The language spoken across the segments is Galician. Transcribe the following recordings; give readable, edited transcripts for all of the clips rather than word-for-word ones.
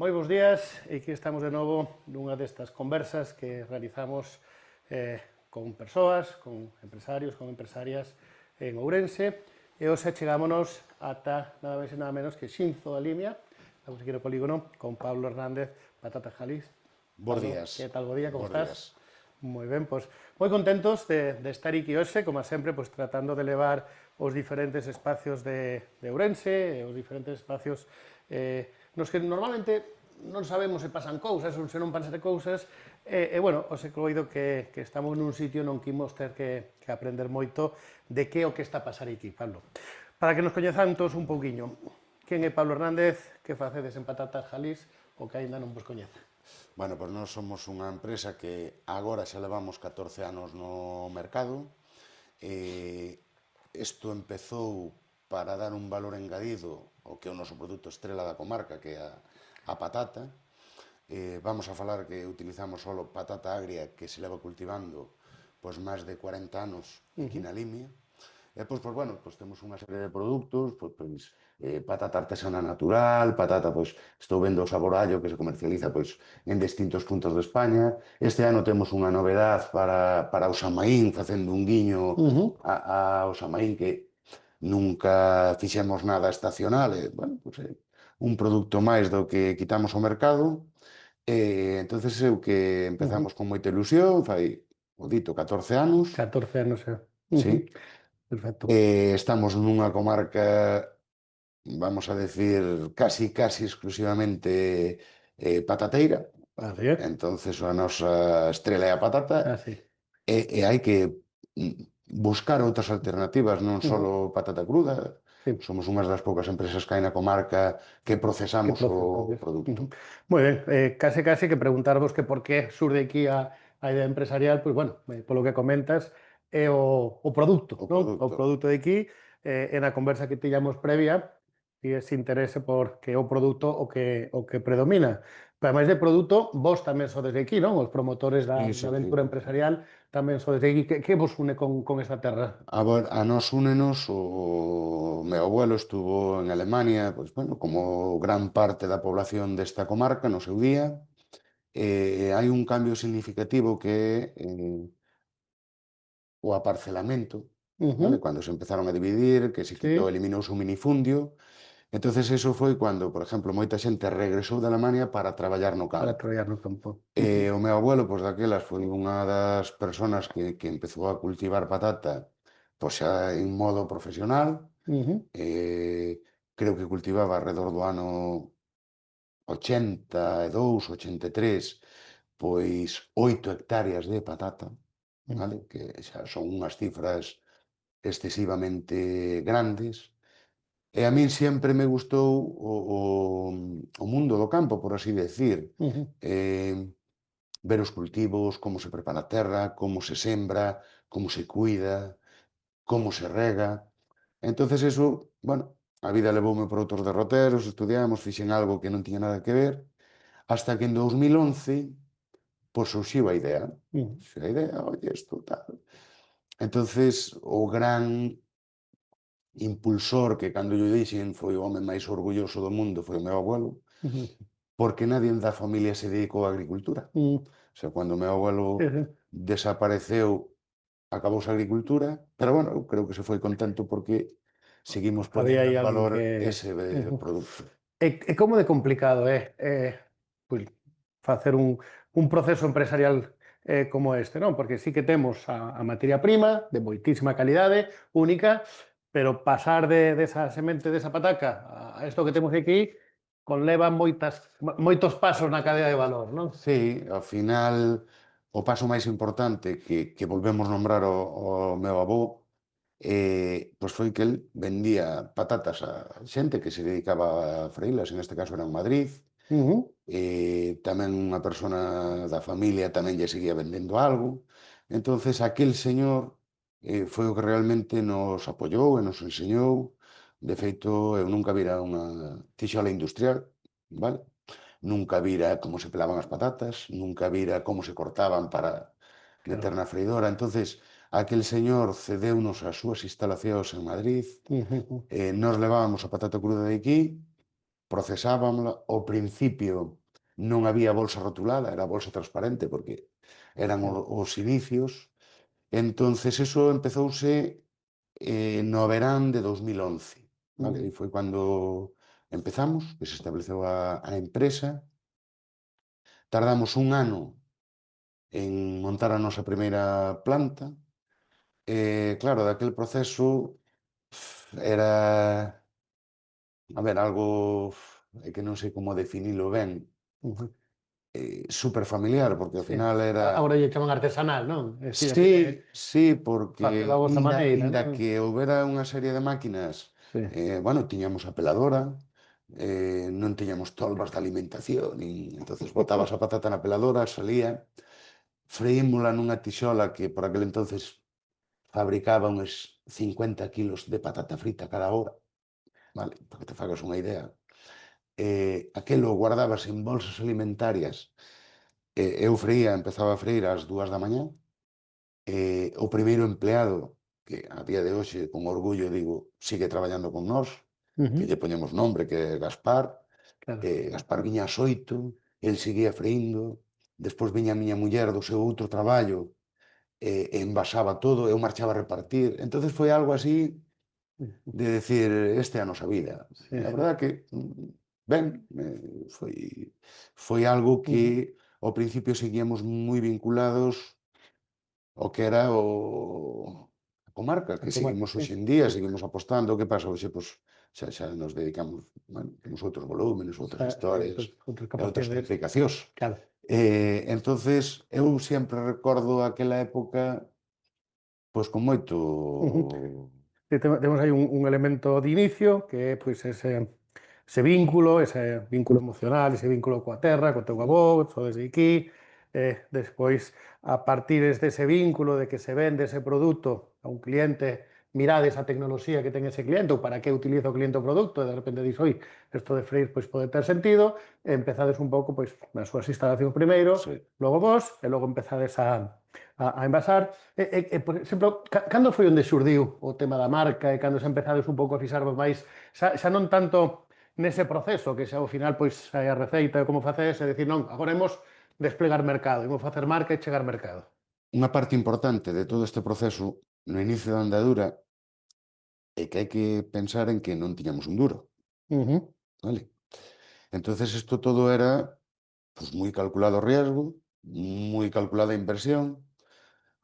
Moi bons días, e aquí estamos de novo nunha destas conversas que realizamos con persoas, con empresarios, con empresarias en Ourense, e hoxe chegámonos ata nada máis e nada menos que Xinzo da Limia, estamos aquí no polígono con Pablo Hernández, Patata Jalís. Bos días. Que tal, bo día, como Bos estás? días. Moi ben, pois moi contentos de estar aquí hoxe, como sempre, pois tratando de levar os diferentes espacios de Ourense, os diferentes espacios nos que normalmente non sabemos se pasan cousas ou se non pasan cousas, bueno, os he coido que estamos nun sitio non que imos ter que aprender moito de que é o que está a pasar aquí, Pablo. Para que nos coñezan todos un pouquiño, quen é Pablo Hernández, que facedes en Patatas Jalís, o que aínda non vos coñece? Bueno, pois nós somos unha empresa que agora xa levamos 14 anos no mercado. Isto empezou para dar un valor engadido ao que é o noso produto estrela da comarca, que é a patata. Vamos a falar que utilizamos solo patata agria que se leva cultivando pois máis de 40 anos aquí na Limia. E pois, bueno, temos unha serie de produtos, patata artesana natural, patata, estou vendo o sabor allo que se comercializa en distintos puntos de España. Este ano temos unha novedad para o Samaín, facendo un guiño ao Samaín, que nunca fixemos nada estacional, un produto máis do que quitamos ao mercado. Entonces eu que empezamos con moita ilusión, fai, o dito, 14 anos. 14 anos, Sí. Perfecto. Estamos nunha comarca, vamos a decir, casi exclusivamente patateira. Así é. Entonces a nosa estrela é a patata. Así. E hai que buscar outras alternativas, non só patata cruda. Sí. Somos unhas das poucas empresas que hai na comarca que procesamos o produto. Moi ben, case que preguntarvos que por que surde aquí a idea empresarial, pois, bueno, polo que comentas, é o produto, non? O produto de aquí, e na conversa que tiñamos previa, e ese interese por que o produto o que predomina. Pero, ademais de produto, vos tamén sodes de aquí, non? Os promotores da aventura empresarial tamén sodes de aquí. Que vos une con esta terra? A nos únenos, o meu abuelo estuvo en Alemania, como gran parte da población desta comarca no seu día. Hai un cambio significativo que é o aparcelamento, cando se empezaron a dividir, que se quitou, eliminouse o minifundio. Entonces eso foi cando, por exemplo, moita xente regresou de Alemania para traballar no campo. Para traballar no campo. O meu abuelo, daquelas, foi unha das persoas que empezou a cultivar patata xa en modo profesional. Creo que cultivaba alrededor do ano 82, 83, 8 hectáreas de patata, que xa son unhas cifras excesivamente grandes. E a min sempre me gustou o mundo do campo, por así decir. Ver os cultivos, como se prepara a terra, como se sembra, como se cuida, como se rega. Entonces eso, a vida levoume por outros derroteros, estudiamos, fixen algo que non tiña nada que ver, hasta que en 2011 surxiu a idea. A idea, oye, isto tal. Entonces o gran impulsor, que cando yo dixen foi o home máis orgulloso do mundo, foi o meu abuelo, porque nadie da familia se dedicou á agricultura. Mm, O sea, cando o meu sí, abuelo sí. desapareceu, acabouse a agricultura, pero bueno, eu creo que se foi contento porque seguimos Había poñendo aí en alguén valor que... ese Ujú. produto. E como de complicado é pois, facer un proceso empresarial como este, non? Porque sí que temos a materia prima de moitísima calidade, única, pero pasar desa semente desa pataca a isto que temos aquí conleva moitos pasos na cadea de valor, non? Sí, ao final, o paso máis importante que volvemos nombrar o meu avó, pois foi que el vendía patatas a xente que se dedicaba a freilas, en este caso era en Madrid, Ujú. tamén unha persona da familia tamén lle seguía vendendo algo. Entonces, aquel señor foi o que realmente nos apoiou e nos enseñou. De feito, eu nunca vira unha tixola industrial, vale? Nunca vira como se pelaban as patatas, nunca vira como se cortaban para meter Claro. na freidora. Entonces, aquel señor cedeunos as súas instalacións en Madrid, Ujú. nós levábamos a patata cruda de aquí, procesábamosla. Ao principio non había bolsa rotulada, era bolsa transparente porque eran Claro. os inicios. Entonces, eso empezouse no verán de 2011, vale? Mm. E foi cando empezamos, que se estableceu a empresa. Tardamos un ano en montar a nosa primeira planta. E, claro, daquel proceso era, a ver, algo é que non sei como definilo ben, Ujú. super familiar, porque ao Sí. final era... Agora lle chaman artesanal, non? É dicir, Sí, sí, porque facelo a vosa maneira, inda non? que houbera unha serie de máquinas, Sí. bueno, tiñamos a peladora, non tiñamos tolvas de alimentación, nin... entonces botabas a patata na peladora, salía, freímola nunha tixola que por aquel entonces fabricaba uns 50 kilos de patata frita cada hora, vale? Para que te fagas unha idea. Aquelo guardabas en bolsas alimentarias. Eu freía, empezaba a freír ás 2 da mañá. O primeiro empleado, que a día de hoxe, con orgullo, digo, sigue traballando con nós, que Ujú. lle poñemos nombre, que é Gaspar. Claro. Gaspar viña ás 8, el seguía freíndo, despois viña a miña muller do seu outro traballo, e envasaba todo, eu marchaba a repartir. Entonces foi algo así Ujú. de decir, esta é a nosa vida. Sí, E a sí. verdade que, ben, foi algo que Ujú. ao principio seguíamos moi vinculados o que era a comarca, A que comarca, seguimos sí. hoxe en día, seguimos apostando. O que pasa hoxe? Pois xa nos dedicamos, bueno, temos outros volúmenes, outras Xa hai historias outras e outras capacidades. complicacións. Claro. Entonces, eu sempre recordo aquela época, pois con moito... Ujú. Sí, temos aí un elemento de inicio que é pois ese vínculo emocional, ese vínculo coa terra, co teu avó, sodes de aquí, despois a partir dese vínculo de que se vende ese produto a un cliente, mirades a tecnoloxía que ten ese cliente ou para que utiliza o cliente o produto, e de repente dis, oi, isto de freír pois pode ter sentido, e empezades un pouco pois nas súas instalacións primeiro, Sí. logo vos, e logo empezades a envasar. Por exemplo, cando foi onde xurdiu o tema da marca e cando se empezades un pouco a fixarvos máis, xa non tanto nese proceso, que xa ao final pois hai a receita de como facedes, e dicir, non, agora imos desplegar mercado, imos facer marca e chegar mercado. Unha parte importante de todo este proceso, no inicio da andadura, é que hai que pensar en que non tiñamos un duro, Ujú. vale? Entonces, isto todo era, pues, moi calculado o riesgo, moi calculada a inversión.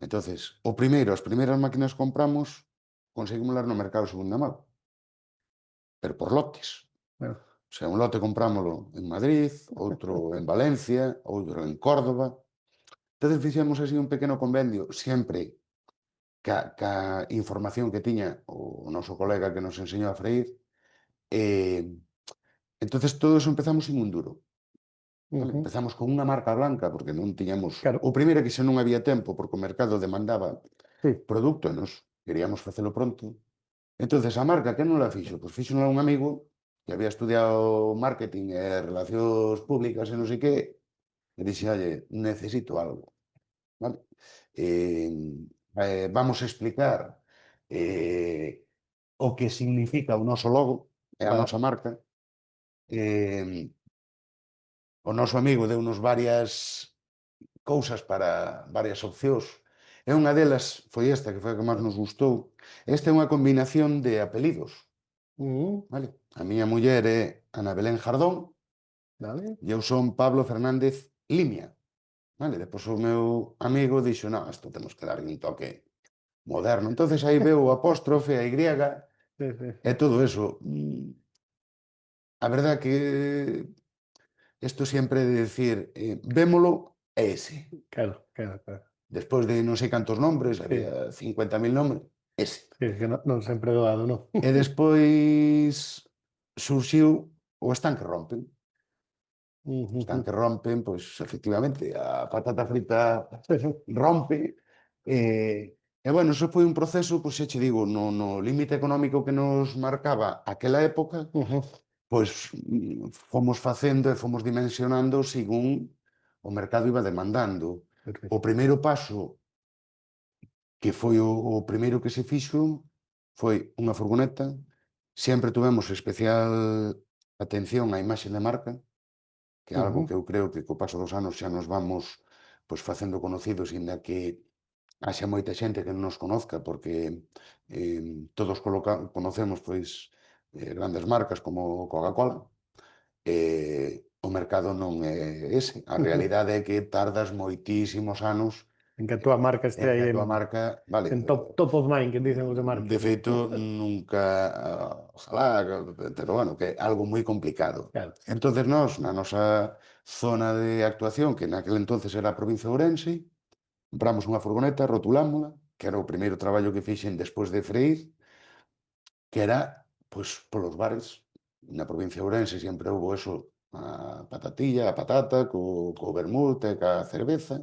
Entonces, as primeiras máquinas que compramos, conseguímolas no mercado de segunda mão, pero por lotes. Bueno, O sea, un lote comprámolo en Madrid, outro en Valencia, outro en Córdoba. Entonces fixemos así un pequeno convenio, sempre ca información que tiña o noso colega que nos enseñou a freír. Eh, entonces todo eso empezamos sin un duro. Vale, ujú. empezamos con unha marca blanca porque non tiñamos... O Claro, primeiro é que xa non había tempo porque o mercado demandaba sí. produto e nos queríamos facelo pronto. Entonces a marca que non la fixo? Pois fixo un amigo que había estudiado marketing e relacións públicas e non sei que, e dixe, oye, necesito algo, vale? Eh, vamos a explicar o que significa o noso logo e a Claro. nosa marca. Eh, o noso amigo deu-nos varias cousas para varias opcións, e unha delas foi esta, que foi a que máis nos gustou. Esta é unha combinación de apelidos, vale? A miña muller é Ana Belén Jardón Vale. e eu son Pablo Fernández Limia, vale? Depois o meu amigo dixo, non, isto temos que darlle un toque moderno. Entonces aí veo o apóstrofe, a Y, Sí, sí, e sí. todo eso. A verdad que isto sempre é de decir, vémolo é ese. Claro, claro, claro. Despois de non sei cantos nombres, Sí, había 50.000 nombres, ese. sí, que non sempre é doado, non? E despois surxiu o Están que rompen. Están que rompen, pois, efectivamente, a patata frita Sí, sí. rompe. E, bueno, iso foi un proceso, pois, xa che digo, no límite económico que nos marcaba aquela época, pois fomos facendo e fomos dimensionando según o mercado iba demandando. O Perfecto. primeiro paso, que foi o primeiro que se fixo, foi unha furgoneta. Sempre tuvemos especial atención á imaxe de marca, que é algo que eu creo que co paso dos anos xa nos vamos pois facendo conocidos, inda que haxa moita xente que non nos conozca, porque todos conocemos pois grandes marcas como Coca-Cola, o mercado non é ese. A realidade é que tardas moitísimos anos En que a túa marca este en que aí a túa marca, vale, en top of mind, que dicen os de de marketing. feito, nunca, ojalá, pero bueno, que é algo moi complicado. Claro. Entonces nós, na nosa zona de actuación, que naquele entonces era a provincia de Ourense, compramos unha furgoneta, rotulámola, que era o primeiro traballo que fixen despois de freír, que era, pois, polos bares. Na provincia de Ourense sempre houbo eso, a patatilla, a patata, co vermut e ca cerveza.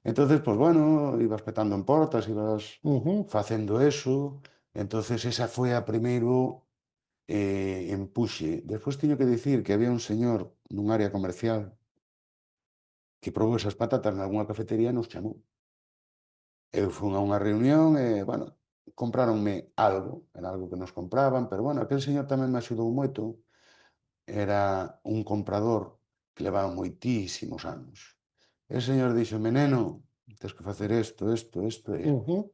Entonces, pues bueno, ibas petando en portas, ibas facendo eso. Entonces, esa foi a primeiro empuxe. Despois teño que dicir que había un señor nun área comercial que probou esas patatas nalgúnha cafetería e nos chamou. Eu fui a unha reunión e, bueno, compráronme algo, era algo que nos compraban, pero, bueno, aquel señor tamén me axudou moito. Era un comprador que levaba moitísimos anos. E o señor dixo, neno, tes que facer isto, isto, isto e isto.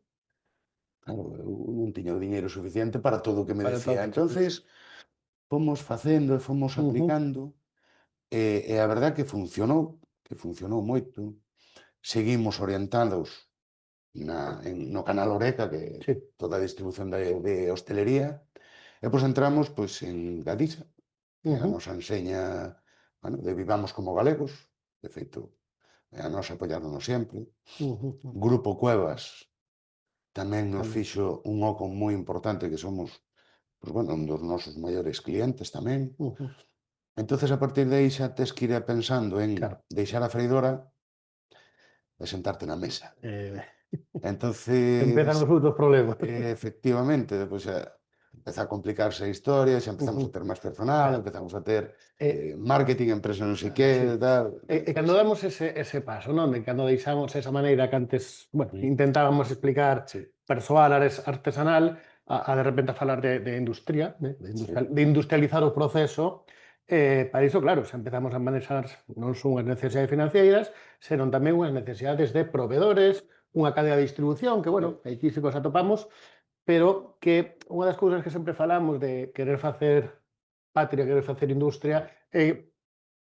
Claro, eu non tiña o diñeiro suficiente para todo o que me Para decía. todo. Entonces, fomos facendo e fomos aplicando, e a verdad que funcionou moito. Seguimos orientados no canal Horeca, que é Sí. toda a distribución de hostelería, e pois entramos pois, en Gadisa, que é a nosa enseña, bueno, de Vivamos como Galegos, de feito, é a nosa apoiándonos sempre. Grupo Cuevas tamén nos Tamén. fixo un oco moi importante, que somos, pois, bueno, un dos nosos maiores clientes tamén. Entonces, a partir de aí xa tes que ir pensando en Claro. deixar a freidora e sentarte na mesa. Eh, Entonces, Empezan os outros problemas. efectivamente, depois xa empeza a complicarse a historia, xa empezamos a ter máis personal, Claro. empezamos a ter E, marketing, empresa non sei que, sí. tal. E cando damos ese paso, non? De cando deixamos esa maneira que antes, bueno, Mm, intentábamos explicar sí, persoal, artesanal, a de repente a falar de industria, sí, de industrializar o proceso, para iso, claro, xa empezamos a manexar non son unhas necesidades financeiras, senón tamén unhas necesidades de proveedores, unha cadea de distribución, que, bueno, aquí sí que os atopamos, pero que unha das cousas que sempre falamos de querer facer patria, querer facer industria, é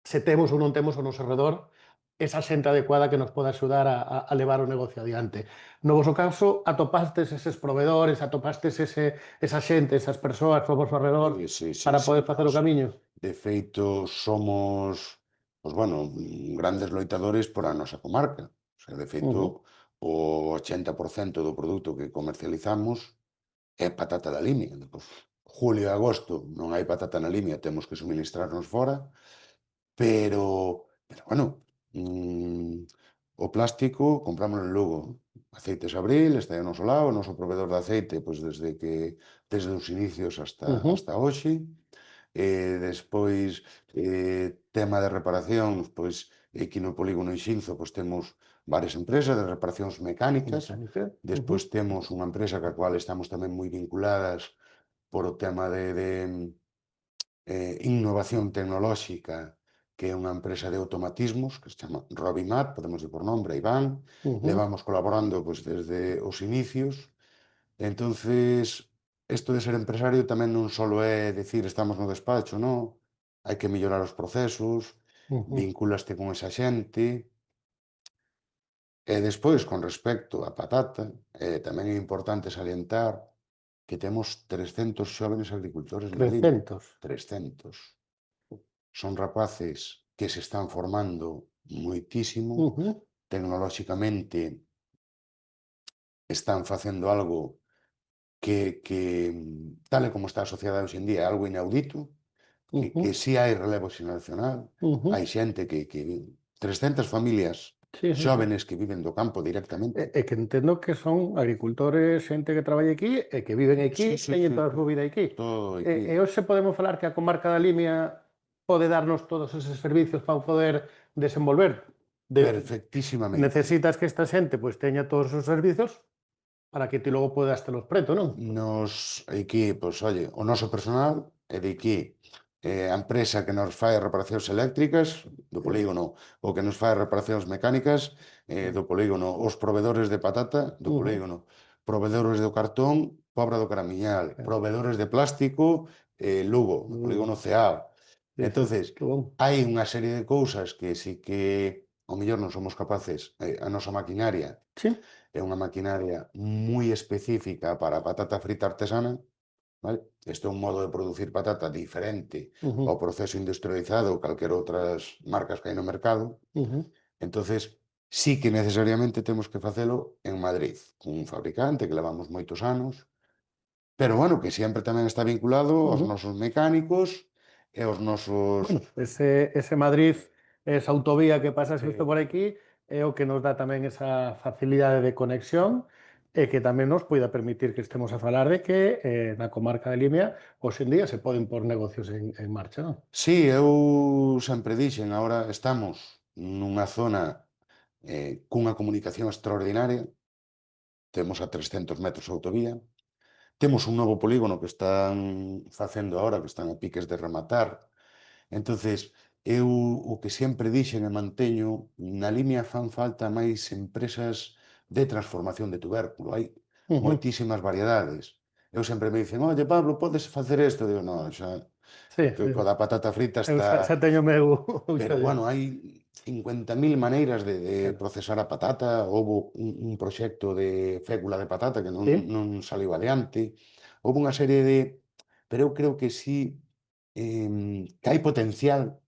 se temos ou non temos ao noso redor esa xente adecuada que nos poda axudar a levar o negocio adiante. No voso caso, atopastes eses proveedores, atopastes esa xente, esas persoas ao voso redor sí, sí, para sí, poder facer o nos, camiño? de feito, somos, pois, bueno, grandes loitadores por a nosa comarca. O sea, de feito, o 80% do produto que comercializamos é patata da Limia. Pois, julio e agosto non hai patata na Limia, temos que suministrarnos fora, pero bueno, o plástico comprámoslo en Lugo. Aceites Abril, está aí ao noso lado, o noso proveedor de aceite, pois desde os inicios hasta hoxe. Despois, tema de reparacións, pois aquí no polígono Ixinzo, pois temos varias empresas de reparacións mecánicas. Mecánica. Despois temos unha empresa ca cual estamos tamén moi vinculadas por o tema de innovación tecnolóxica, que é unha empresa de automatismos que se chama Robimat, podemos ir por nombre, Iván, levamos colaborando pois, desde os inicios. Entonces, isto de ser empresario tamén non só é dicir estamos no despacho, non? Hai que mellorar os procesos, vinculaste con esa xente. E despois, con respecto á patata, tamén é importante salientar que temos 300 xóvenes agricultores na liña. 300. 300. Son rapaces que se están formando moitísimo, tecnolóxicamente están facendo algo tal e como está a sociedade hoxe en día, é algo inaudito, que si hai relevo xeracional, hai xente que 300 familias Sí, sí, sí. xóvenes que viven do campo directamente. E que entendo que son agricultores, xente que traballa aquí e que viven aquí, Sí, sí, teñen sí, toda a sí. súa vida aquí. Todo E aquí. hoxe podemos falar que a comarca da Limia pode darnos todos eses servicios para poder desenvolver. Perfectísimamente. Necesitas que esta xente pois teña todos os servizos para que ti logo podas telos preto, non? Nos aquí, pois, oye, o noso personal é de aquí. A empresa que nos fai as reparacións eléctricas do polígono, o que nos fai as reparacións mecánicas do polígono, os provedores de patata do polígono, provedores do cartón, Pobra do Caramiñal, provedores de plástico, Lugo, do polígono Ceao. Sí, sí, Entonces, que bon. hai unha serie de cousas que si que ao mellor non somos capaces, a nosa maquinaria Sí. é unha maquinaria moi específica para a patata frita artesana, vale? Este é un modo de producir patata diferente ao proceso industrializado ou calquer outras marcas que hai no mercado. Entonces, sí que necesariamente temos que facelo en Madrid, cun fabricante que levamos moitos anos, pero bueno, que sempre tamén está vinculado aos nosos mecánicos e aos nosos... Bueno, ese Madrid, esa autovía que pasa xusto Sí. por aquí, é o que nos dá tamén esa facilidade de conexión e que tamén nos poida permitir que estemos a falar de que na comarca de Limia hoxe en día se poden pôr negocios en marcha, non? Sí, eu sempre dixen, agora estamos nunha zona cunha comunicación extraordinaria, temos a 300 metros de autovía, temos un novo polígono que están facendo agora, que están a piques de rematar. Entonces, eu o que sempre dixen e manteño, na Limia fan falta máis empresas de transformación de tubérculo. Hai moitísimas variedades. Eu sempre me dicen, oye, Pablo, podes facer isto? Digo, no, xa, Sí, que co da patata frita eu está... xa teño o meu Pero, xollo. bueno, hai 50.000 maneiras de procesar a patata. Houbo un proxecto de fécula de patata que Sí. non saliu adiante. Houbo unha serie de... Pero eu creo que sí, que hai potencial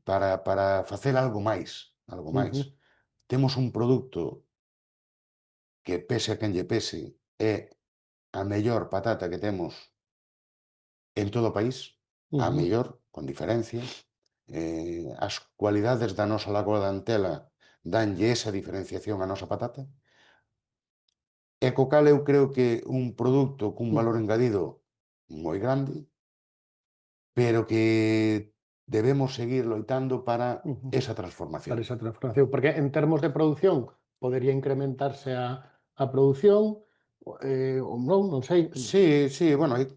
para facer algo máis, algo máis. Temos un produto que, pese a quen lle pese, é a mellor patata que temos en todo o país, a mellor, con diferencia. As cualidades da nosa lagoa da Antela danlle esa diferenciación á nosa patata. E co cal eu creo que un produto cun valor engadido moi grande, pero que debemos seguir loitando para esa transformación. Para esa transformación, porque en termos de produción podería incrementarse a produción ou non, non sei. Sí, sí, bueno, hai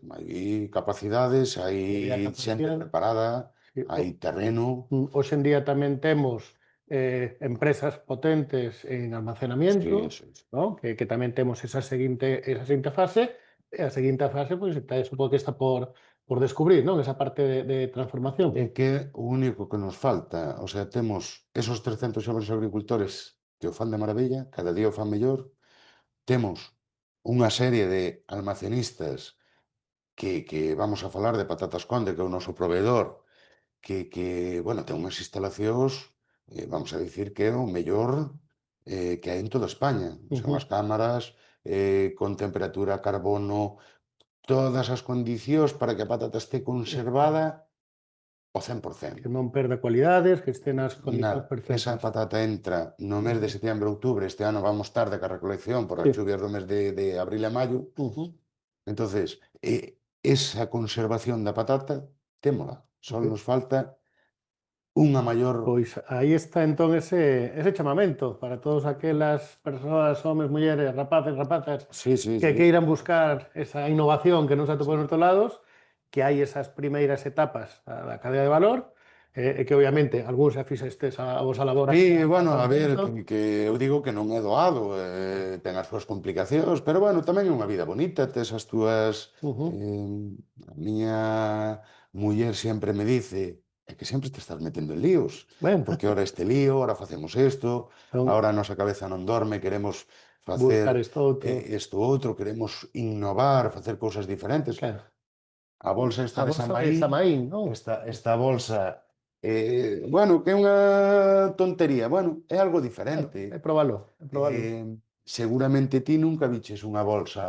capacidades, Habría hai xente capacidade. preparada, Sí, hai terreno. hoxe en día tamén temos empresas potentes en Sí, almacenamiento, sí, sí. non? Que tamén temos esa seguinte fase, e a seguinte fase, pois, supongo que está por descubrir, non? Esa parte de transformación. É que é o único que nos falta, o sea, temos esos 300 xovens agricultores que o fan de maravilla, cada día o fan mellor, temos unha serie de almacenistas que vamos a falar de Patatas Conde, que é o noso proveedor, bueno, ten unhas instalacións, vamos a dicir que é o mellor que hai en toda España. O sea, unhas cámaras con temperatura, carbono, todas as condicións para que a patata este conservada ao 100%. Que non perda cualidades, que este nas condicións Nada, esa perfectas. patata entra no mes de setembro, outubro. Este ano vamos tarde ca recolección por as Sí. chuvias do mes de abril e maio. Entonces, esa conservación da patata, témola. Só nos falta unha maior... Pois aí está entón ese chamamento para todas aquelas persoas, homes, mulleres, rapaces, rapazas, Sí, sí, que sí. queiran buscar esa innovación que non se atopa nos outros lados, que hai esas primeiras etapas da cadea de valor, e que obviamente algúns xa fixestes a vosa labor Sí, bueno, a ver, contento. que eu digo que non é doado, ten as súas complicacións, pero bueno, tamén é unha vida bonita, tes as túas... Ujú. a miña muller sempre me dice, é que sempre te estás metendo en líos, Bueno, porque ora este lío, ora facemos isto, entón, agora a nosa cabeza non dorme, queremos buscar facer isto outro, isto outro, queremos innovar, facer cousas diferentes. claro. A bolsa esta A de bolsa de Samaín, Samaín, non? esta bolsa, bueno, que é unha tontería, bueno, é algo Claro, diferente. é probalo, é probalo, Eh, Seguramente ti nunca viches unha bolsa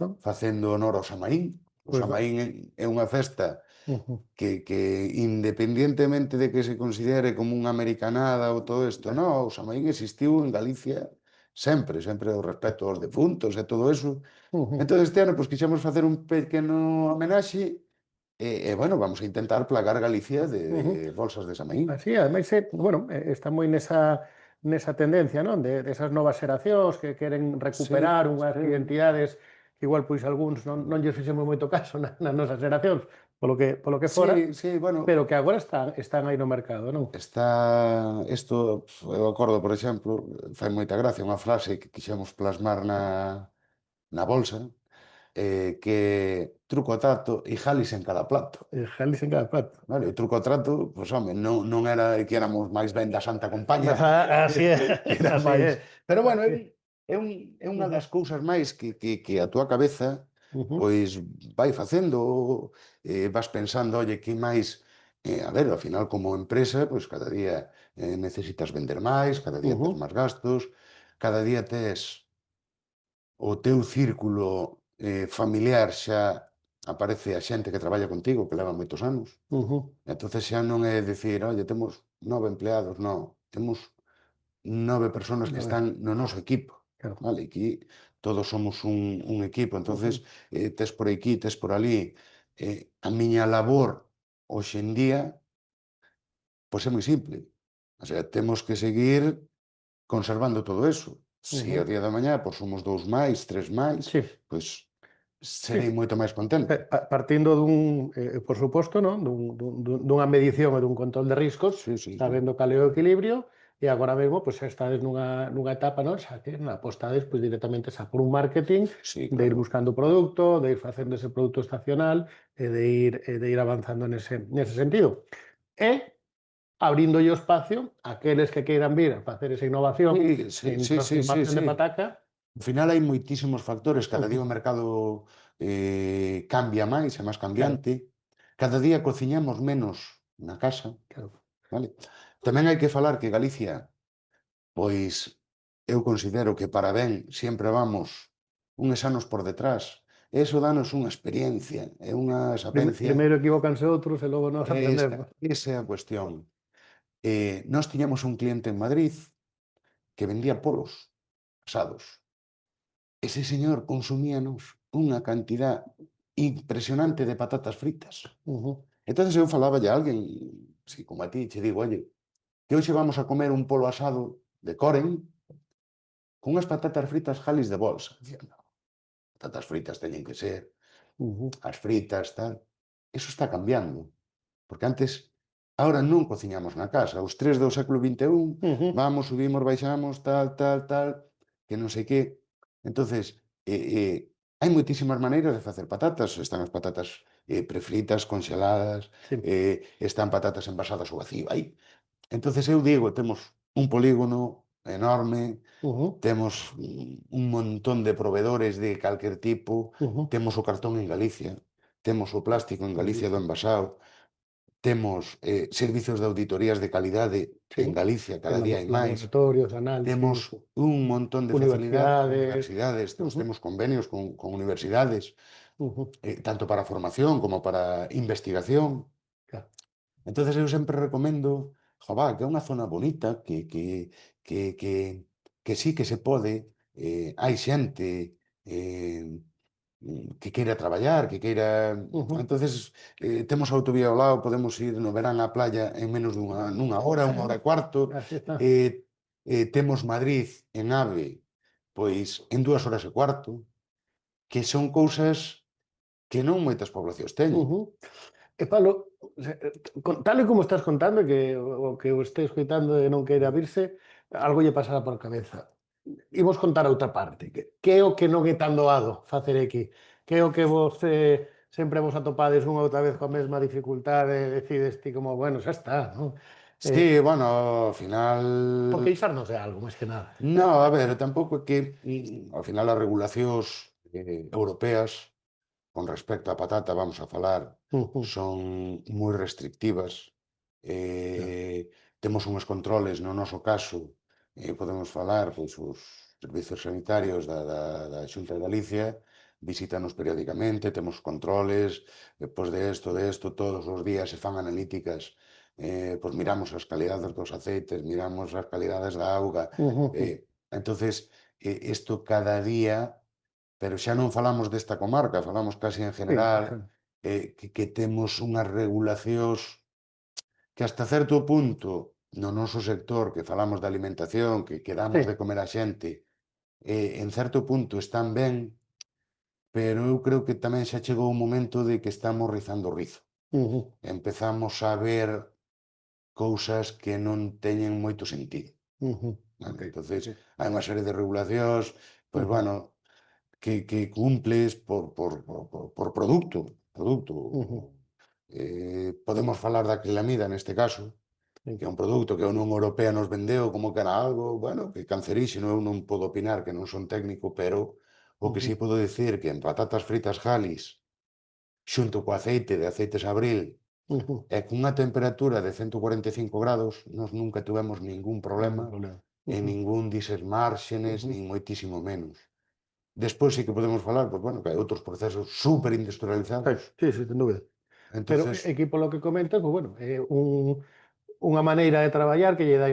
non? facendo honor ao Samaín. O Pois non. Samaín é unha festa Ujú. que independientemente de que se considere como unha americanada ou todo isto, non, o Samaín existiu en Galicia sempre, sempre o respecto aos defuntos e todo eso. Ujú. Entón, este ano, pois, quixemos facer un pequeno homenaxe bueno, vamos a intentar plagar Galicia de Ujú. bolsas de Samaín. Así, ademais, bueno, está moi nesa tendencia, non? Desas novas xeracións que queren Sí, recuperar unhas sí. identidades que igual, pois, algúns non lles fixemos moito caso nas nosas xeracións, polo que fora, Sí, sí, bueno, pero que agora están aí no mercado, non? isto, eu acordo, por exemplo, fai moita gracia unha frase que quixemos plasmar na bolsa, que truco o trato e jalis en cada plato. Jalis en cada plato. Vale, o truco o trato, pois, home, non era que éramos máis ben da Santa Compaña, Así é, era así máis... é, Pero bueno, así é. é unha Ujú, das cousas máis que a túa cabeza, ujú, pois, vai facendo, vas pensando, oye, que máis... a ver, ao final, como empresa, pois, cada día necesitas vender máis, cada día tes ujú, máis gastos, cada día tes o teu círculo familiar xa aparece a xente que traballa contigo, que leva moitos anos. ujú. Entonces xa non é dicir, oye, temos 9 empleados, non, temos 9 persoas que A ver, están no noso equipo, claro. vale? Aquí todos somos un equipo, entonces Ujú, tes por aquí, tes por ali. A miña labor hoxe en día, pois é moi simple. O sea, temos que seguir conservando todo eso. Se o ujú. día da mañá pois somos 2 máis, 3 máis, Sí, pois sí. serei moito máis contento. Partindo por suposto, non? Dunha medición e dun control de riscos, Sí, sí, sí. sabendo cal é o equilibrio, e agora mesmo, pois, xa estades nunha etapa, non? Xa que apostades, pois, directamente xa por un marketing, Sí, de ir claro. buscando produto, de ir facendo ese produto estacional, e de ir avanzando nese sentido. E abríndolle o espacio àqueles que queiran vir a facer esa innovación Sí, sí, en sí, sí, sí, transformación de sí. pataca. Ao final hai moitísimos factores, cada día Ujú, o mercado cambia máis, é máis claro, cambiante, cada día cociñamos menos na casa, claro. vale? Tamén hai que falar que Galicia, pois, eu considero que para ben sempre vamos uns anos por detrás, e iso danos unha experiencia e unha sapencia, Primeiro equivócanse outros e logo nós aprendemos. esa é a cuestión. Nós tiñamos un cliente en Madrid que vendía polos asados. Ese señor consumíanos unha cantidad impresionante de patatas fritas. Ujú, Entonces eu falaballe a alguén, así como a ti, che digo, oye, que hoxe vamos a comer un polo asado de Coren con unhas patatas fritas jalis de bolsa. Dicía, no, patatas fritas teñen que ser ujú, as fritas, tal. Eso está cambiando. Porque antes, ahora non cociñamos na casa. Os tres do século XXI, ujú, vamos, subimos, baixamos, tal, tal, tal, que non sei que. Entonces, hai moitísimas maneiras de facer patatas. Están as patatas prefritas, conxeladas, sí, están patatas envasadas ao vacío. Aí. Entonces, eu digo, temos un polígono enorme, ujú, temos un montón de proveedores de calquer tipo, ujú. temos o cartón en Galicia, temos o plástico en Galicia do Galicia. envasado, temos servizos de auditorías de calidade Sí, en Galicia, en cada día hai máis. laboratorios, Temos análisis, un montón de facilidade, universidades. universidades, Ujú, temos convenios con universidades, ujú, tanto para formación como para investigación. claro. Entonces eu sempre recomendo, jová, que é unha zona bonita, que, que, que sí que se pode, hai xente eh, que queira traballar, que queira... Ujú. Entonces, temos a autovía ao lado, podemos ir no verán á playa en menos nunha hora, unha hora e cuarto. Así está. Temos Madrid en AVE, pois en 2 horas e cuarto, que son cousas que non moitas poblacións teñen. Ujú. E Pablo, Tal e como estás contando, que o que o este escoitando e non queira abrirse, algo lle pasará por cabeza. Imos contar a outra parte, que é o que non é tan doado facer aquí, que é o que vos sempre vos atopades unha outra vez coa mesma dificultade e decides ti como, bueno, xa está, non? Sí, bueno, ao final... Por queixarnos de algo, máis que nada. No, a ver, tampouco é que, ao final as regulacións europeas con respecto á patata, vamos a falar, Ujú, son moi restrictivas. claro. Temos uns controles, no noso caso, podemos falar, pois, os servizos sanitarios da Xunta de Galicia, visítanos periódicamente, temos controles, despois de isto, todos os días se fan analíticas, pois miramos as calidades dos aceites, miramos as calidades da auga, Ujú, ujú. entonces, isto cada día, pero xa non falamos desta comarca, falamos casi en Sí, general, claro. que temos unhas regulacións que hasta certo punto no noso sector, que falamos de alimentación, que Sí. damos de comer á xente, en certo punto están ben, pero eu creo que tamén xa chegou o momento de que estamos rizando o rizo. Ujú, Empezamos a ver cousas que non teñen moito sentido. ujú. Vale? Ok, Entonces, ok. hai unha serie de regulacións, pois, Ujú, bueno, que cumples por producto. Producto. ujú. Podemos falar da acrilamida neste caso, Sí. que é un produto que a Unión Europea nos vendeu como que era algo, bueno, que canceríxeno, eu non podo opinar que non son técnico, pero o que Ujú, sí podo dicir que en patatas fritas Halis, xunto co aceite de aceites Abril, ujú. e cunha temperatura de 145 grados, nós nunca tivemos ningún problema Ningún problema. en Ujú, ningún dises márxenes, ujú. nin moitísimo menos. Despois sí que podemos falar, pois, bueno, que hai outros procesos super Sí, industrializados. sí, sí, sen dúbida. Pero Entonces, aquí polo que comentas, pues bueno, é unha maneira de traballar que lle dá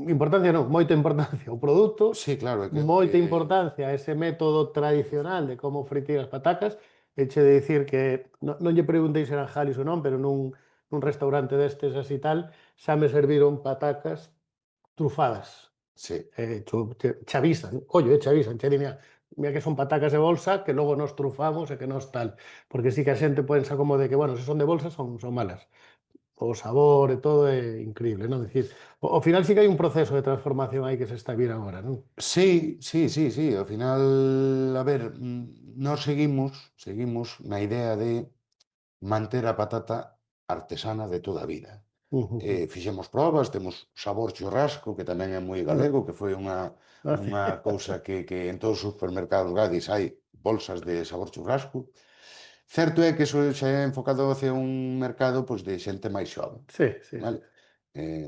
importancia non, moita importancia ao produto, sí, claro, é que moita importancia a ese método tradicional de como fritir as patacas, eche de dicir que non lle preguntei se eran jalis ou non, pero nun restaurante destes así tal, xa me serviron patacas trufadas. sí. Che avisan, ollo, che avisan, che di, mira que son patacas de bolsa que logo nos trufamos e que nos tal. Porque sí que a xente pensa como de que, bueno, se son de bolsa son malas. O sabor e todo é increíble, non? Dicir, ao final sí que hai un proceso de transformación aí que se está a vir agora, non? Sí, sí, sí, sí. Ao final, a ver, nós seguimos na idea de manter a patata artesana de toda a vida. Ujú. Fixemos probas, temos sabor churrasco, que tamén é moi Ah, galego, que foi sí. unha cousa que en todos os supermercados gadis hai bolsas de sabor churrasco. Certo é que iso xa é enfocado hacia un mercado pois, de xente máis xove, Sí, sí, sí. vale?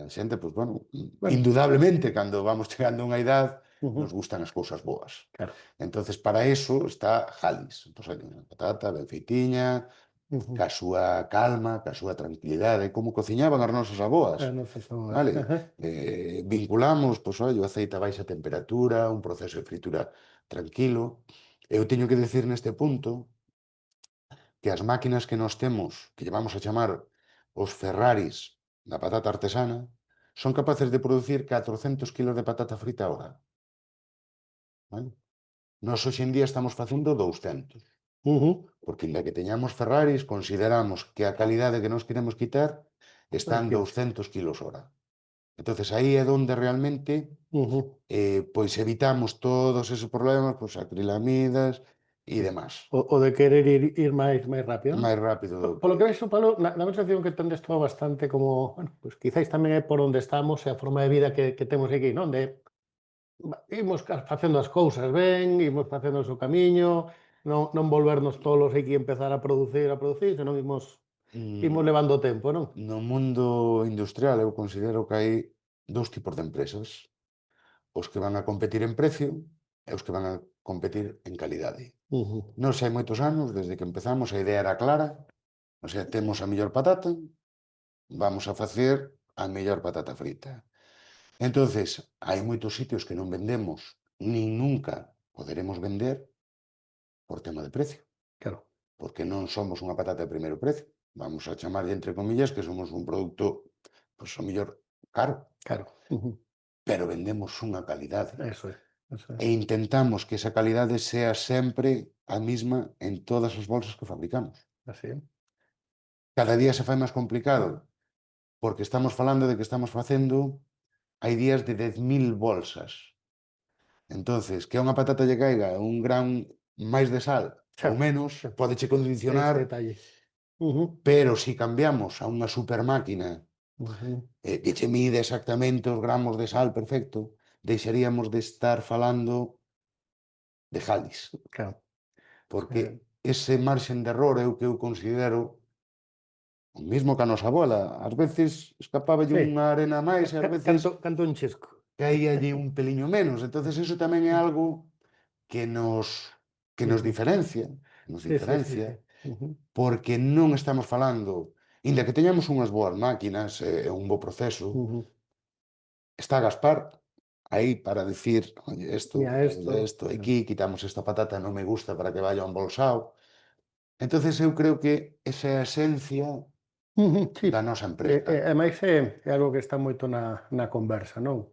A xente, pois, bueno, Bueno, indudablemente, cando vamos chegando a unha idade, nos ujú, gustan as cousas boas. claro. Entonces, para iso está Halis. Pois, hai unha patata ben feitiña, Ujú. ca súa calma, ca súa tranquilidade, como cociñaban as nosas aboas. Non sei como é. Vale? Ajá. Vinculamos, pois, ollo, o aceite a baixa temperatura, un proceso de fritura tranquilo. Eu teño que decir neste punto que as máquinas que nós temos, que llevamos a chamar os Ferraris da patata artesana, son capaces de producir 400 kilos de patata frita a hora. Vale? Nós hoxe en día estamos facendo 200. Ujú. Porque inda que teñamos Ferraris, consideramos que a calidade que nos queremos quitar está en Aquí. 200 kilos hora. Entonces aí é onde realmente Ujú. pois evitamos todos esos problemas, pois acrilamidas e Sí. demás. O de querer ir máis rápido, non? Máis rápido do Polo que... que vexo, Pablo, na sensación que tendes todo bastante como, bueno, pues quizáis tamén é por onde estamos e a forma de vida que temos aquí, non? De imos facendo as cousas ben, imos facendo o seu camiño, non volvernos tolos aquí e empezar a producir, senón imos Mm, levando o tempo, non? no mundo industrial eu considero que hai dous tipos de empresas. Os que van a competir en precio e os que van a competir en calidade. Ujú. Nós hai moitos anos, desde que empezamos, a idea era clara, o sea, temos a mellor patata, vamos a facer a mellor patata frita. Entonces, hai moitos sitios que non vendemos, nin nunca poderemos vender por tema de precio, Claro, porque non somos unha patata de primeiro precio. Vamos a chamarlle entre comillas que somos un produto, pois, o mellor caro, claro. Ujú. pero vendemos unha calidade. Eso é, eso é. E intentamos que esa calidade sea sempre a mesma en todas as bolsas que fabricamos. Así é. cada día se fai máis complicado, porque estamos falando de que estamos facendo, hai días de 10.000 bolsas. Entonces, que a unha patata lle caiga un gran máis de sal ou Xa, menos, xa, pódeche ese condicionar, detalle. Ujú, pero se cambiamos a unha supermáquina ujú, que che mide exactamente os gramos de sal perfecto, deixaríamos de estar falando de jalis, claro. porque Eh, ese marxen de error é o que eu considero o mismo que a nosa bola. Ás veces escapáballe sí, unha arena máis e ás veces canto un chisco. caíalle un peliño menos. Entonces eso tamén é algo que nos Ujú. diferencia, Sí, sí, sí, sí. Ujú, porque non estamos falando, inda que teñamos unhas boas máquinas e un bo proceso, ujú. está Gaspar aí para decir, oye, Mira esto. esto aquí, quitamos esta patata, non me gusta para que vaya embolsado. Entonces eu creo que esa é a esencia Ujú, sí, da nosa empresa. ademais é algo que está moito na conversa, non?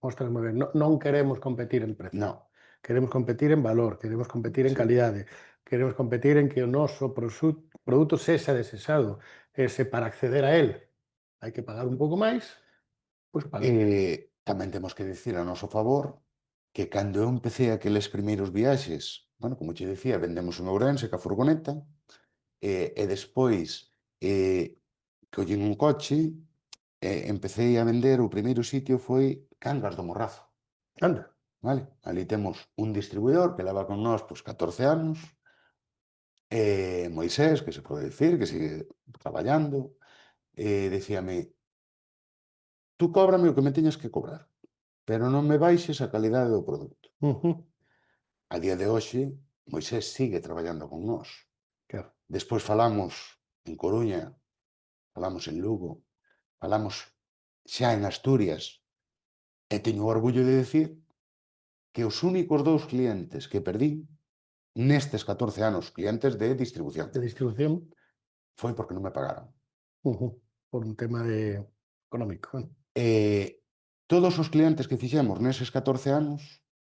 Mostras moi ben, non queremos competir en prezo, Non, queremos competir en valor, queremos competir en sí. calidade, queremos competir en que o noso produto sexa desexado, e se para acceder a él hai que pagar un pouco máis, pois paguemos. Tamén temos que dicir a noso favor que cando eu empecé aqueles primeiros viaxes, bueno, como che dicía, vendemos en Ourense ca furgoneta, e despois collín un coche e empecé a vender, o primeiro sitio foi Cangas do Morrazo, Anda. vale? Ali temos un distribuidor que leva con nós pois 14 anos, Moisés, que se pode dicir, que sigue traballando, dicíame, tú cóbrame o que me teñas que cobrar, pero non me baixes a calidade do produto. Ujú, A día de hoxe, Moisés sigue traballando con nós. claro. Despois falamos en Coruña, falamos en Lugo, falamos xa en Asturias, e teño o orgullo de decir que os únicos 2 clientes que perdín nestes 14 anos, clientes de distribución, De distribución, foi porque non me pagaron. ujú, por un tema económico, E todos os clientes que fixemos neses 14 anos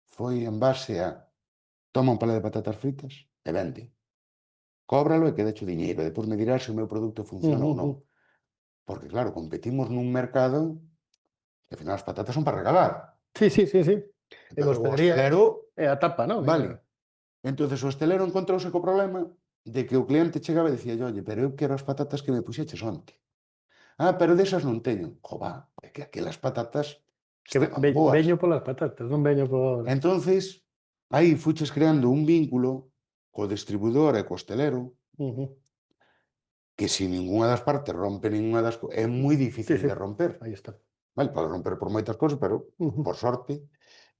foi en base a toma un palé de patatas fritas e vende. Cóbralo e que deche o diñeiro, e despois me dirás se o meu produto funciona ou non. ujú. Porque claro, competimos nun mercado que ao final as patatas son para regalar. Sí, sí, sí, sí. En Entonces o hostelería hostelero, é a tapa, non? vale. Entonces o hostelero encontrouse co problema de que o cliente chegaba e dicía, oye, pero eu quero as patatas que me puxeches onte. Ah, pero desas non teño. Jova, é que aquelas patatas Que estaban boas. veño polas patatas, non veño por Entonces, aí fuches creando un vínculo co distribuidor e co hostelero ujú. que se ningunha das partes rompe ningunha das é moi Sí, difícil sí, de romper. aí está. Vale, pode romper por moitas cousas, pero Ujú, por sorte.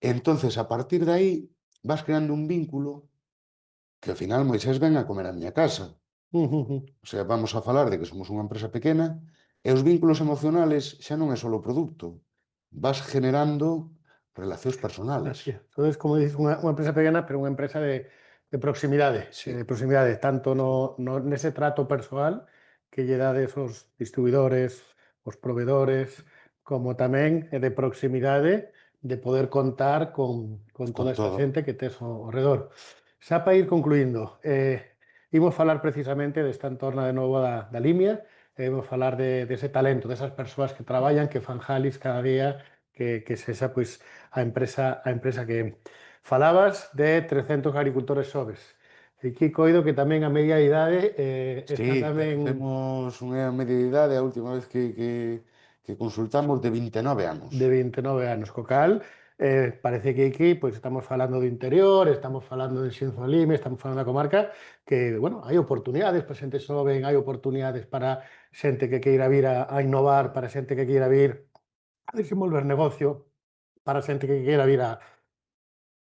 Entonces, a partir de aí, vas creando un vínculo que ao final Moisés ven a comer á miña casa. ujú, ujú. O sea, vamos a falar de que somos unha empresa pequena e os vínculos emocionales xa non é só o produto. Vas generando relacións personales. Así é. Entonces, como dices, unha empresa pequena, pero unha empresa Sí, de proximidade, tanto nese trato persoal que lle dades aos distribuidores, os provedores, como tamén de proximidade de poder contar con con toda esta todo. xente que tes ao redor. Xa para ir concluindo, imos falar precisamente desta entorna de novo da Limia, e imos falar dese talento, desas persoas que traballan, que fan jalis cada día, que sexa, pois, a empresa que falabas de 300 agricultores xoves. E aquí coido que tamén a media idade está Sí, tamén temos unha media de idade, a última vez que consultamos, de 29 anos. de 29 anos, co cal parece que aquí pois, estamos falando do interior, estamos falando de Xinzolime, estamos falando da comarca, que, bueno, hai oportunidades para xente xoven, hai oportunidades para xente que queira vir a innovar, para xente que queira vir a desenvolver negocio, para xente que queira vir a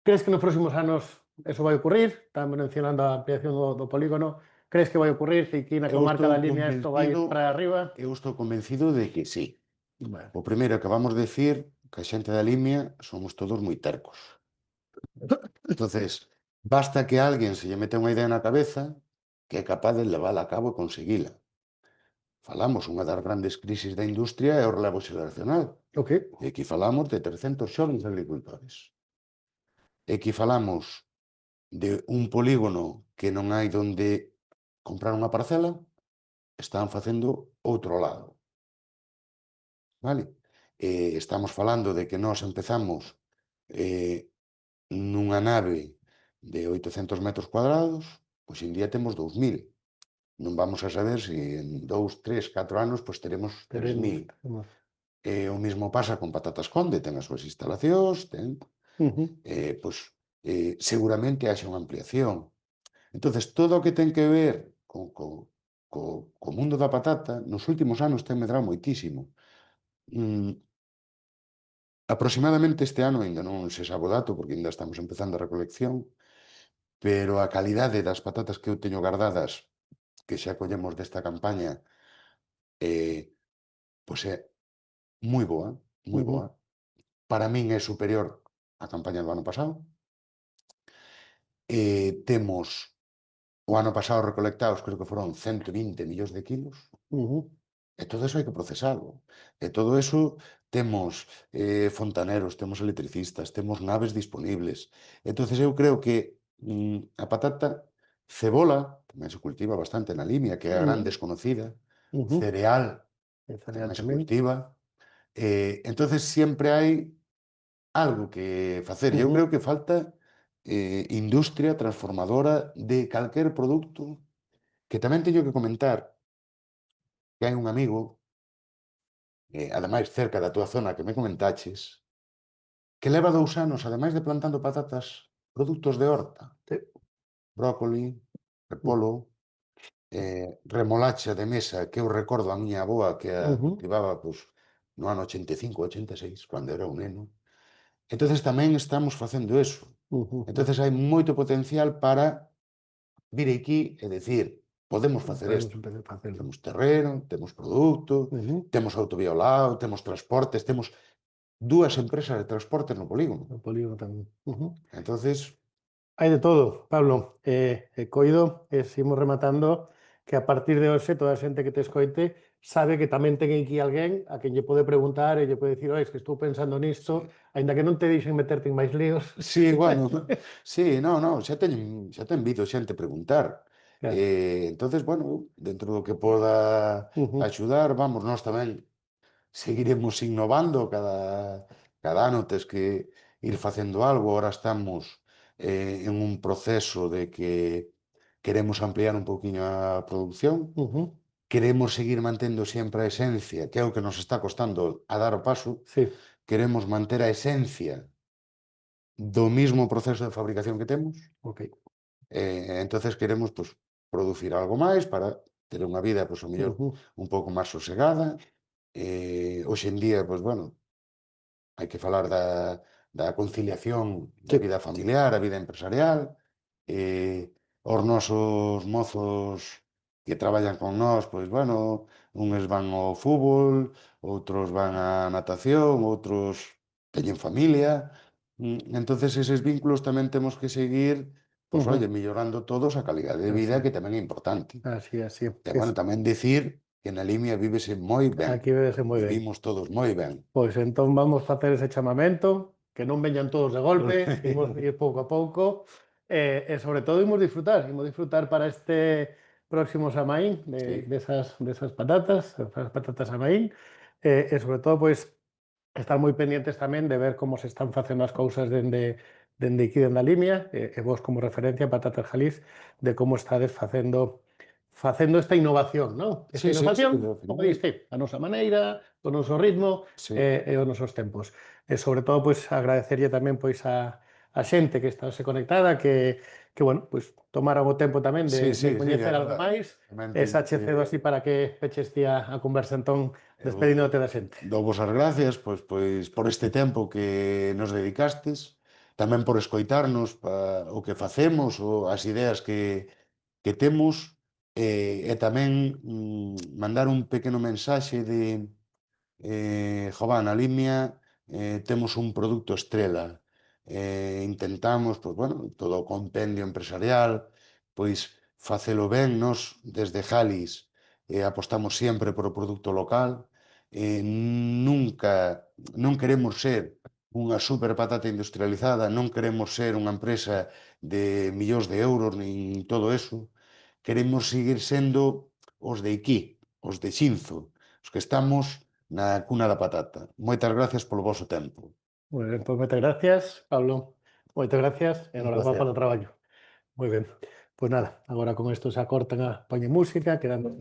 crees que nos próximos anos eso vai ocurrir? Estamos mencionando a ampliación do polígono. Crees que vai ocurrir? Que aquí na Eu comarca estou da Limia isto vai convencido, para arriba? de que sí. Bueno. O primeiro que vamos decir que a xente da Limia somos todos moi tercos. Entonces, basta que a alguén se lle mete unha idea na cabeza que é capaz de levála a cabo e conseguila. Falamos, unha das grandes crisis da industria é o relevo xeracional. Ok. E aquí falamos de 300 xovens agricultores. E aquí falamos de un polígono que non hai donde comprar unha parcela, están facendo outro lado, vale? Estamos falando de que nós empezamos eh, nunha nave de 800 metros cuadrados, pois en día temos 2000. Non vamos a saber se en 2, 3, 4 anos pois teremos Teremos, 3000. teremos. O mesmo pasa con Patatas Conde, ten as súas instalacións, ten, Ujú, pois, seguramente haxa unha ampliación. Entonces, todo o que ten que ver co mundo da patata, nos últimos anos ten medrado moitísimo. Mm, aproximadamente este ano, ainda non se sabe o dato, porque ainda estamos empezando a recolección, pero a calidade das patatas que eu teño guardadas, que xa collemos desta campaña, eh, pois é moi boa, moi boa. ujú, Para min é superior á campaña do ano pasado. Temos o ano pasado recolectados, creo que foron 120 millóns de kilos, ujú, e todo eso hai que procesalo. E todo eso temos fontaneros, temos electricistas, temos naves disponibles. Entonces eu creo que a patata cebola, tamén se cultiva bastante na Limia, que é a gran ujú, desconocida, ujú. cereal, El cereal tamén se también. cultiva. Entonces sempre hai algo que facer. E eu Ujú, creo que falta industria transformadora de calquer produto, que tamén teño que comentar que hai un amigo, ademais cerca da túa zona que me comentaches, que leva 2 anos, ademais de plantando patatas, produtos de horta, sí, brócoli, ujú, repolo, remolacha de mesa, que eu recordo a miña avoa que a ujú, cultivaba, pois, no ano 85, 86, cando era un neno. Entonces tamén estamos facendo eso. ujú. Entonces hai moito potencial para vir aquí e decir, podemos facer Podemos isto. empezar a hacerlo. Temos terreno, temos produto, Ujú. temos autovía ao lado, temos transportes, temos dúas empresas de transportes no polígono. El polígono también. Ujú. Entonces, Hai de todo, Pablo. Coido, seguimos rematando, que a partir de hoxe toda a xente que te escoite sabe que tamén ten aquí alguén a quen lle pode preguntar e lle pode dicir, "Oi, es que estou pensando nisto", sí, aínda que non te deixen meterte en máis líos. sí, bueno, sí, no, no, xa ten vido xente preguntar. Claro. Entonces, bueno, dentro do que poda Ujú, axudar, vamos, nós tamén seguiremos innovando, cada ano tes que ir facendo algo. Ahora estamos en un proceso de que queremos ampliar un pouquiño a produción, ujú. queremos seguir mantendo sempre a esencia, que é o que nos está costando a dar o paso, Sí, queremos manter a esencia do mismo proceso de fabricación que temos, ok. entonces queremos, pues, producir algo máis para ter unha vida, pues, o mellor Ujú. un pouco máis sosegada. Hoxe en día, pues, bueno, hai que falar da conciliación da Sí. vida familiar, a vida empresarial. Os nosos mozos que traballan con nós, pois, bueno, uns van ao fútbol, outros van á natación, outros teñen familia. Entonces eses vínculos tamén temos que seguir, pois, Ujú. oye, mellorando todos a calidade de Así, vida, que tamén é importante. así, así. E, bueno, tamén dicir que na Limia vívese moi ben. Aquí vese moi ben. Vivimos todos moi ben. Pois entón vamos facer ese chamamento, que non veñan todos de golpe, imos ir pouco a pouco, e sobre todo imos disfrutar para este próximo Samaín Sí, desas patatas, esas patatas Samaín, e sobre todo, pois, estar moi pendientes tamén de ver como se están facendo as cousas dende aquí, dende a Limia, e vos como referencia, Patatas Jalís, de como estades facendo esta innovación, non? Esta sí, sí, sí, innovación, ao como final, diste, a nosa maneira, o noso ritmo sí. e os nosos tempos. E sobre todo, pois, agradecerlle tamén pois a xente que está se conectada, que bueno, pois, tomaron o tempo tamén Sí, de sí, sí, é coñecer algo verdade. máis, Tamén e teño xa che cedo que así para que peches ti a conversa entón, eu despedíndote da xente. douvos as gracias, pois por este tempo que nos dedicastes, tamén por escoitarnos o que facemos, as ideas que temos, e tamén mandar un pequeno mensaxe de jová, na Limia temos un produto estrela. Intentamos, pois, bueno, todo o compendio empresarial, pois facelo ben. Nos, desde Jalis, apostamos sempre por o produto local. Non queremos ser unha super patata industrializada, non queremos ser unha empresa de millóns de euros, nin todo eso. Queremos seguir sendo os de Iquí, os de Xinzo, os que estamos na cuna da patata. Moitas gracias polo voso tempo. Moi ben, pois moitas gracias, Pablo. Moitas gracias e Un enhorabuá placer. polo traballo. Moi ben. Pois nada, agora con isto xa cortan a poñen música, quedamos.